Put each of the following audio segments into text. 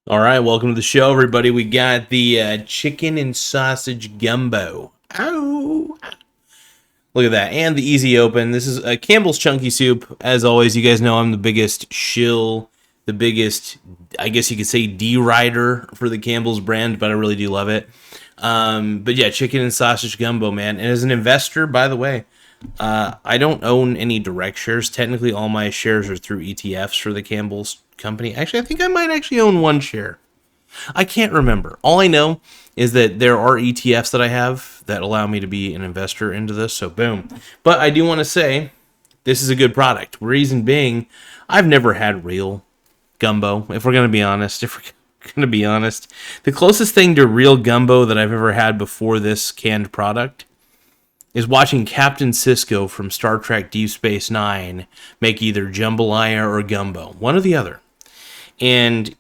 All right, welcome to the show, everybody. We got the chicken and sausage gumbo. Ow! Look at that, and the easy open. This is Campbell's Chunky Soup. As always, you guys know I'm the biggest shill, the biggest, I guess you could say, D-rider for the Campbell's brand, but I really do love it. But yeah, chicken and sausage gumbo, man. And as an investor, by the way, I don't own any direct shares. Technically, all my shares are through ETFs for the Campbell's company. Actually, I think I might actually own one share. I can't remember. All I know is that there are ETFs that I have that allow me to be an investor into this. So boom. But I do want to say this is a good product. Reason being, I've never had real gumbo. If we're going to be honest, the closest thing to real gumbo that I've ever had before this canned product is watching Captain Sisko from Star Trek Deep Space Nine make either jambalaya or gumbo, one or the other. And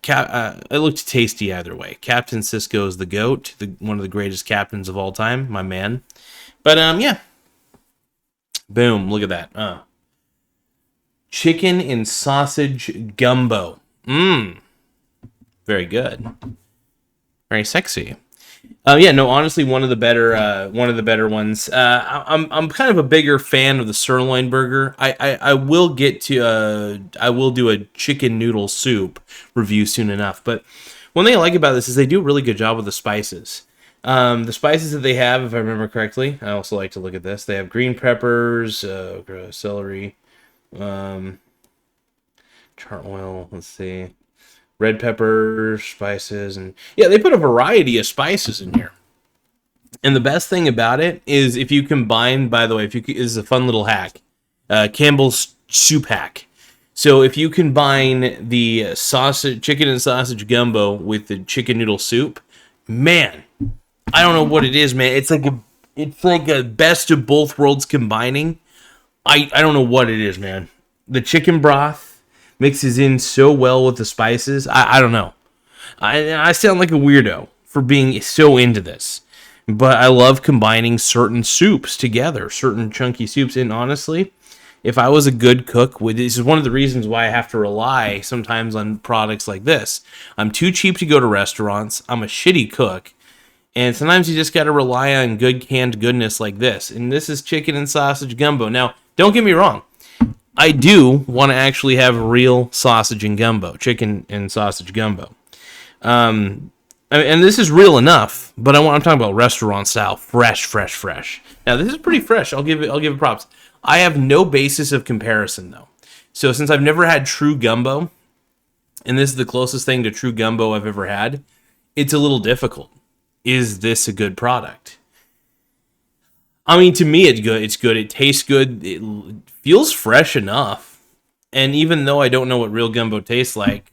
it looked tasty either way. Captain Sisko is the GOAT, one of the greatest captains of all time, my man. But yeah, boom! Look at that. Chicken and sausage gumbo. Very good. Very sexy. Yeah, no, honestly, one of the better ones. I'm kind of a bigger fan of the sirloin burger. I will get to I will do a chicken noodle soup review soon enough. But one thing I like about this is they do a really good job with the spices. The spices that they have, if I remember correctly, I also like to look at this. They have green peppers, celery, char oil. Let's see. Red pepper, spices, and yeah, they put a variety of spices in here. And the best thing about it is if you combine, by the way, this is a fun little hack, Campbell's soup hack. So if you combine the chicken and sausage gumbo with the chicken noodle soup, man, I don't know what it is, man. It's like a best of both worlds combining. I don't know what it is, man. The chicken broth mixes in so well with the spices. I don't know. I sound like a weirdo for being so into this. But I love combining certain soups together, certain chunky soups. And honestly, if I was a good cook, this is one of the reasons why I have to rely sometimes on products like this. I'm too cheap to go to restaurants. I'm a shitty cook. And sometimes you just got to rely on good canned goodness like this. And this is chicken and sausage gumbo. Now, don't get me wrong. I do want to actually have real sausage and gumbo, chicken and sausage gumbo. And this is real enough, but I'm talking about restaurant style, fresh. Now this is pretty fresh. I'll give it props. I have no basis of comparison though. So since I've never had true gumbo, and this is the closest thing to true gumbo I've ever had, it's a little difficult. Is this a good product? I mean, to me, it's good. It's good. It tastes good. It feels fresh enough. And even though I don't know what real gumbo tastes like,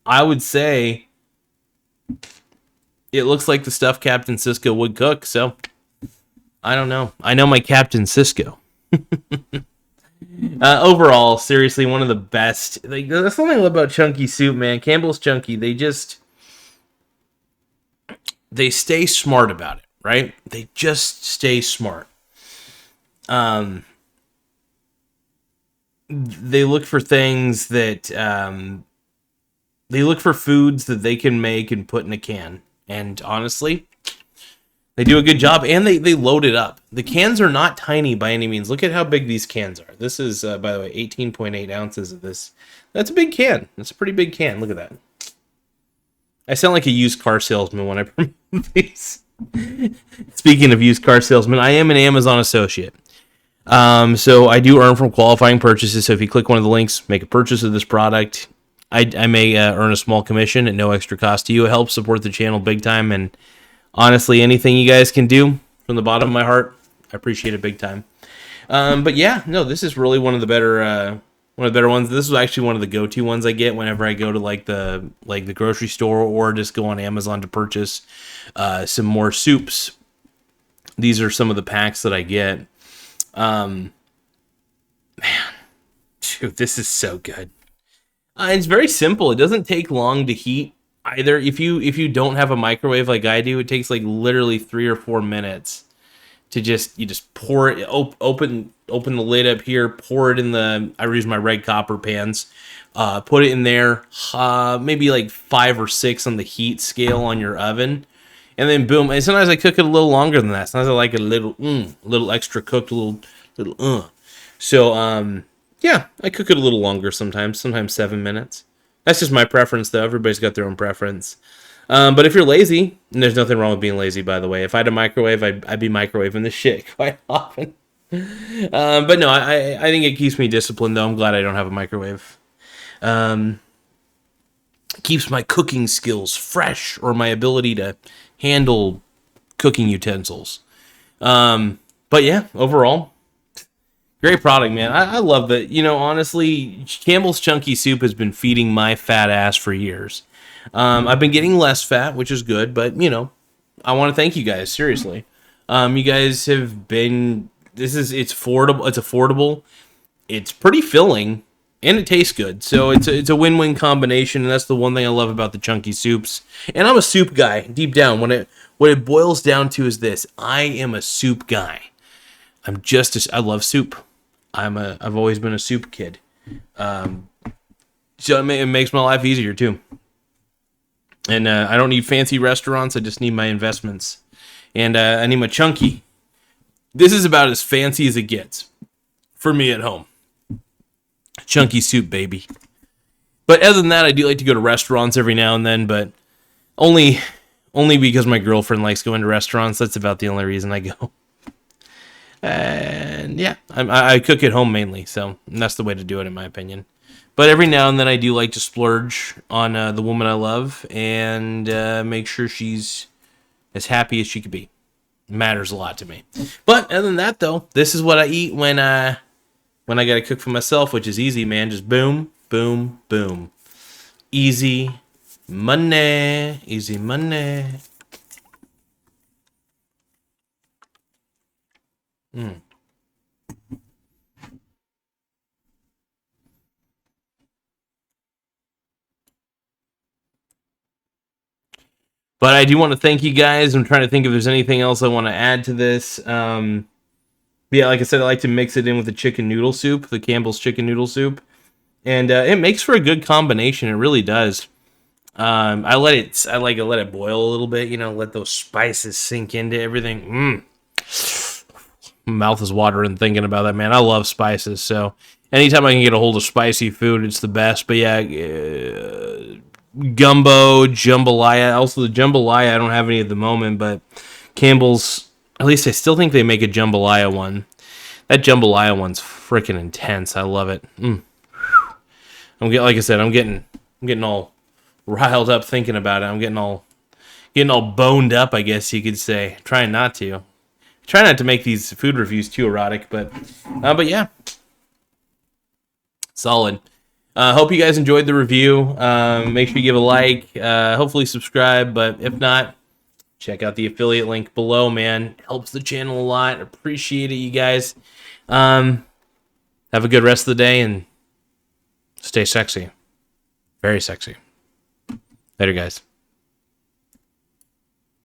I would say it looks like the stuff Captain Sisko would cook. So, I don't know. I know my Captain Sisko. Overall, seriously, one of the best. Like, that's something I love about Chunky Soup, man. Campbell's Chunky, they stay smart about it. Right? They just stay smart. They look for things that they look for foods that they can make and put in a can. And honestly, they do a good job, and they load it up. The cans are not tiny by any means. Look at how big these cans are. This is, by the way, 18.8 ounces of this. That's a big can. That's a pretty big can. Look at that. I sound like a used car salesman when I promote these. Speaking of used car salesman, I am an Amazon associate. So I do earn from qualifying purchases. So if you click one of the links, make a purchase of this product, I may earn a small commission at no extra cost to you. It helps support the channel big time. And honestly, anything you guys can do from the bottom of my heart, I appreciate it big time. But yeah, no, this is really one of the better ones. This is actually one of the go-to ones I get whenever I go to like the grocery store or just go on Amazon to purchase some more soups. These are some of the packs that I get. Man, dude, this is so good. It's very simple. It doesn't take long to heat either. If you don't have a microwave like I do, it takes like literally 3 or 4 minutes to you just pour it, open the lid up here, pour it in I use my red copper pans, Put it in there, maybe like 5 or 6 on the heat scale on your oven, and then boom. And sometimes I cook it a little longer than that. Sometimes I like it a little extra cooked, little. So yeah, I cook it a little longer sometimes 7 minutes. That's just my preference, though. Everybody's got their own preference. But if you're lazy, and there's nothing wrong with being lazy, by the way. If I had a microwave, I'd be microwaving this shit quite often. But no, I think it keeps me disciplined, though. I'm glad I don't have a microwave. Keeps my cooking skills fresh, or my ability to handle cooking utensils. But yeah, overall, great product, man. I love that. You know, honestly, Campbell's Chunky Soup has been feeding my fat ass for years. I've been getting less fat, which is good, but, you know, I want to thank you guys, seriously. You guys have been, it's affordable, it's pretty filling, and it tastes good. So it's a win-win combination, and that's the one thing I love about the Chunky Soups. And I'm a soup guy, deep down. What it boils down to is this: I am a soup guy. I love soup. I've always been a soup kid. So it makes my life easier too. And I don't need fancy restaurants. I just need my investments. And I need my Chunky. This is about as fancy as it gets for me at home. Chunky soup, baby. But other than that, I do like to go to restaurants every now and then, but only because my girlfriend likes going to restaurants. That's about the only reason I go. And yeah, I cook at home mainly, so that's the way to do it in my opinion. But every now and then I do like to splurge on the woman I love and make sure she's as happy as she could be. It matters a lot to me. But other than that, though, this is what I eat when I gotta cook for myself, which is easy, man. Just boom, boom, boom. Easy money, easy money. But I do want to thank you guys. I'm trying to think if there's anything else I want to add to this. Yeah, like I said, I like to mix it in with the chicken noodle soup, the Campbell's chicken noodle soup. And it makes for a good combination. It really does. I let it boil a little bit, you know, let those spices sink into everything. My mouth is watering thinking about that, man. I love spices, so anytime I can get a hold of spicy food, it's the best. But yeah, gumbo, jambalaya. Also, the jambalaya, I don't have any at the moment, but Campbell's, at least I still think they make a jambalaya one. That jambalaya one's freaking intense. I love it. Like I said, I'm getting all riled up thinking about it. I'm getting all boned up, I guess you could say. Trying not to. Try not to make these food reviews too erotic, but yeah, solid. Hope you guys enjoyed the review. Make sure you give a like. Hopefully subscribe, but if not, check out the affiliate link below, man. Helps the channel a lot. Appreciate it, you guys. Have a good rest of the day and stay sexy. Very sexy. Later, guys.